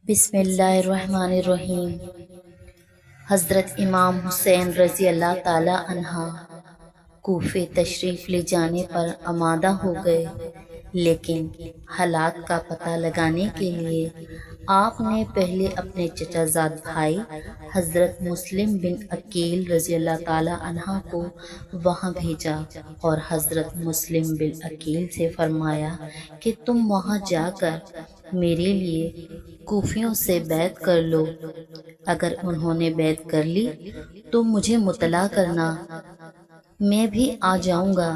بسم اللہ الرحمن الرحیم۔ حضرت امام حسین رضی اللہ تعالی عنہ کوفے تشریف لے جانے پر آمادہ ہو گئے، لیکن حالات کا پتہ لگانے کے لیے آپ نے پہلے اپنے چچا زاد بھائی حضرت مسلم بن عقیل رضی اللہ تعالی عنہ کو وہاں بھیجا اور حضرت مسلم بن عقیل سے فرمایا کہ تم وہاں جا کر میرے لیے کوفیوں سے بیعت کر لو۔ اگر انہوں نے بیعت کر لی تو مجھے مطلع کرنا، میں بھی آ جاؤں گا۔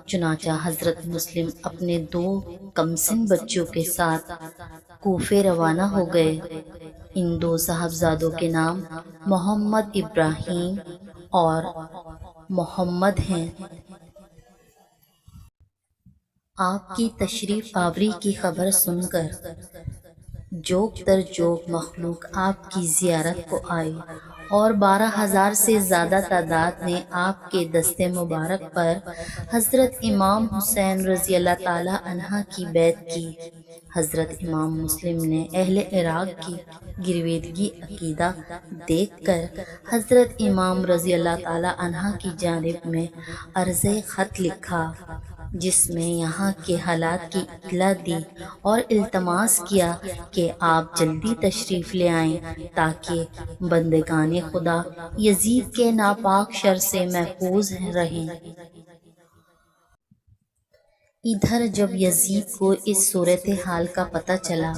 چنانچہ حضرت مسلم اپنے 2 کمسن بچوں کے ساتھ کوفے روانہ ہو گئے۔ ان 2 صاحبزادوں کے نام محمد ابراہیم اور محمد ہیں۔ آپ کی تشریف آوری کی خبر سن کر جوگ در جوگ مخلوق آپ کی زیارت کو آئی اور 12,000 سے زیادہ تعداد نے آپ کے دست مبارک پر حضرت امام حسین رضی اللہ تعالی عنہ کی بیعت کی۔ حضرت امام مسلم نے اہل عراق کی گرویدگی عقیدہ دیکھ کر حضرت امام رضی اللہ تعالی عنہ کی جانب میں عرض خط لکھا، جس میں یہاں کے حالات کی اطلاع دی اور التماس کیا کہ آپ جلدی تشریف لے آئیں تاکہ بندگان خدا یزید کے ناپاک شر سے محفوظ رہیں۔ ادھر جب یزید کو اس صورتحال کا پتہ چلا،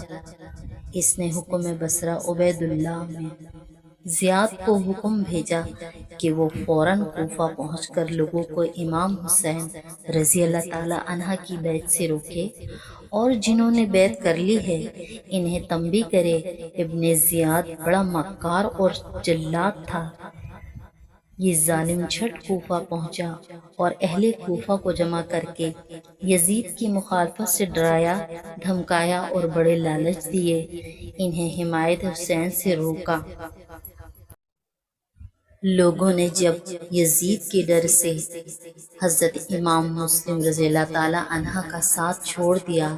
اس نے حکم بصرہ عبید اللہ میں زیاد کو حکم بھیجا کہ وہ فوراً کوفہ پہنچ کر لوگوں کو امام حسین رضی اللہ تعالی عنہ کی بیعت سے روکے، اور جنہوں نے بیعت کر لی ہے انہیں تنبیہ کرے۔ ابن زیاد بڑا مکار اور جلاد تھا۔ یہ ظالم جھٹ کوفہ پہنچا اور اہل کوفہ کو جمع کر کے یزید کی مخالفت سے ڈرایا دھمکایا اور بڑے لالچ دیے، انہیں حمایت حسین سے روکا۔ لوگوں نے جب یزید کے ڈر سے حضرت امام مسلم رضی اللہ تعالی عنہ کا ساتھ چھوڑ دیا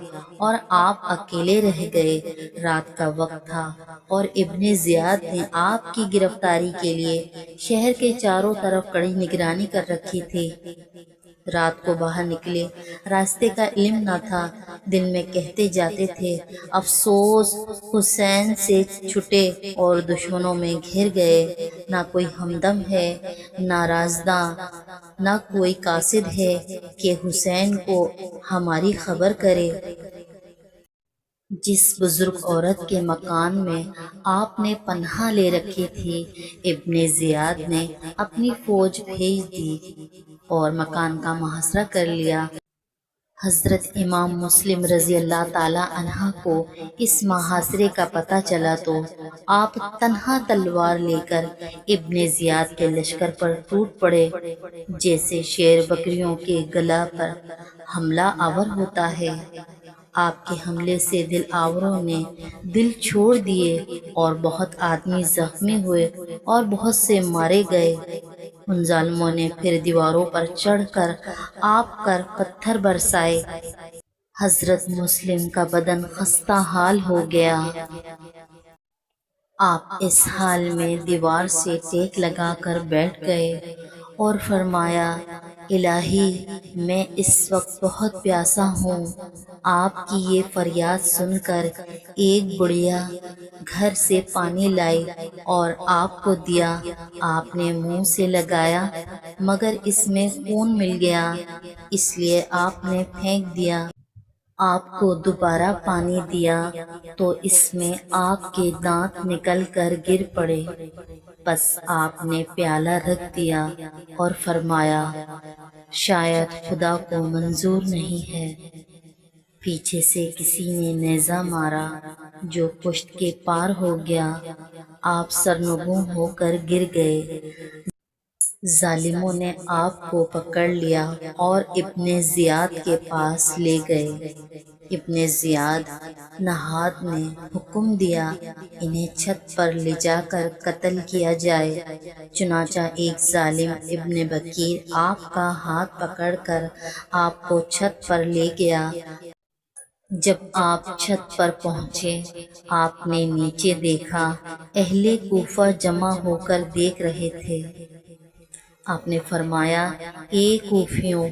اور آپ اکیلے رہ گئے، رات کا وقت تھا اور ابن زیاد نے آپ کی گرفتاری کے لیے شہر کے چاروں طرف کڑی نگرانی کر رکھی تھی۔ رات کو باہر نکلے، راستے کا علم نہ تھا، دل میں کہتے جاتے تھے افسوس حسین سے چھٹے اور دشمنوں میں گھر گئے، نہ کوئی ہمدم ہے نہ رازداں، نہ کوئی قاصد ہے کہ حسین کو ہماری خبر کرے۔ جس بزرگ عورت کے مکان میں آپ نے پناہ لے رکھی تھی، ابن زیاد نے اپنی فوج بھیج دی اور مکان کا محاصرہ کر لیا۔ حضرت امام مسلم رضی اللہ تعالی عنہ کو اس محاصرے کا پتہ چلا تو آپ تنہا تلوار لے کر ابن زیاد کے لشکر پر ٹوٹ پڑے، جیسے شیر بکریوں کے گلا پر حملہ آور ہوتا ہے۔ آپ کے حملے سے دل آوروں نے دل چھوڑ دیے اور بہت آدمی زخمی ہوئے اور بہت سے مارے گئے۔ ان ظالموں نے پھر دیواروں پر چڑھ کر آپ پر پتھر برسائے۔ حضرت مسلم کا بدن خستہ حال ہو گیا۔ آپ اس حال میں دیوار سے ٹیک لگا کر بیٹھ گئے اور فرمایا، الہی میں اس وقت بہت پیاسا ہوں۔ آپ کی یہ فریاد سن کر ایک بڑھیا گھر سے پانی لائی اور آپ کو دیا۔ آپ نے منہ سے لگایا مگر اس میں خون مل گیا، اس لیے آپ نے پھینک دیا۔ آپ کو دوبارہ پانی دیا تو اس میں آپ کے دانت نکل کر گر پڑے۔ بس آپ نے پیالہ رکھ دیا اور فرمایا، شاید خدا کو منظور نہیں ہے۔ پیچھے سے کسی نے نیزہ مارا جو پشت کے پار ہو گیا، آپ سرنگوں ہو کر گر گئے۔ ظالموں نے آپ کو پکڑ لیا اور ابن زیاد کے پاس لے گئے۔ ابن زیاد نہاد نے حکم دیا انہیں چھت پر لے جا کر قتل کیا جائے۔ چنانچہ ایک ظالم ابن بکیر آپ کا ہاتھ پکڑ کر آپ کو چھت پر لے گیا۔ جب آپ چھت پر پہنچے آپ نے نیچے دیکھا اہل کوفہ جمع ہو کر دیکھ رہے تھے۔ آپ نے فرمایا، اے کوفیوں،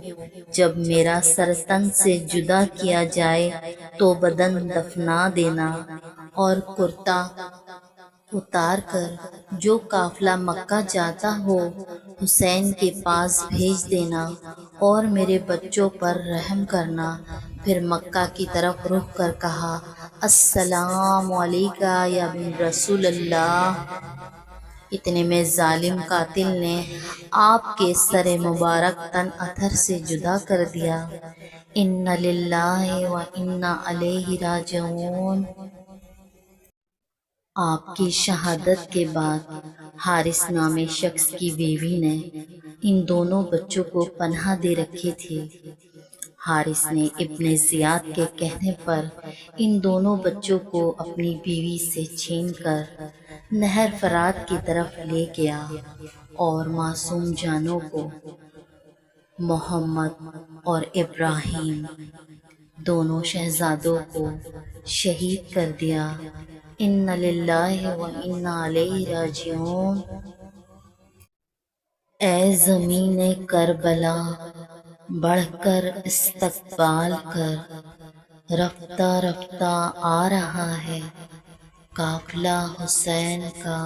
جب میرا سر تن سے جدا کیا جائے تو بدن دفنا دینا اور کرتا اتار کر جو قافلہ مکہ جاتا ہو حسین کے پاس بھیج دینا اور میرے بچوں پر رحم کرنا۔ پھر مکہ کی طرف رخ کر کہا، السلام علیکہ یا بن رسول اللہ۔ اتنے میں ظالم قاتل نے آپ کے سر مبارک تن اتھر سے جدا کر دیا۔ انا للہ و انا الیہ راجعون۔ آپ کی شہادت کے بعد حارث نامی شخص کی بیوی نے ان دونوں بچوں کو پناہ دے رکھی تھی۔ حارث نے ابن زیاد کے کہنے پر ان دونوں بچوں کو اپنی بیوی سے چھین کر نہر فرات کی طرف لے گیا اور معصوم جانوں کو محمد اور ابراہیم دونوں شہزادوں کو شہید کر دیا۔ انا للہ و انا الیہ راجعون۔ اے زمین کربلا، بڑھ کر استقبال کر، رفتہ رفتہ آ رہا ہے قافلہ حسین کا۔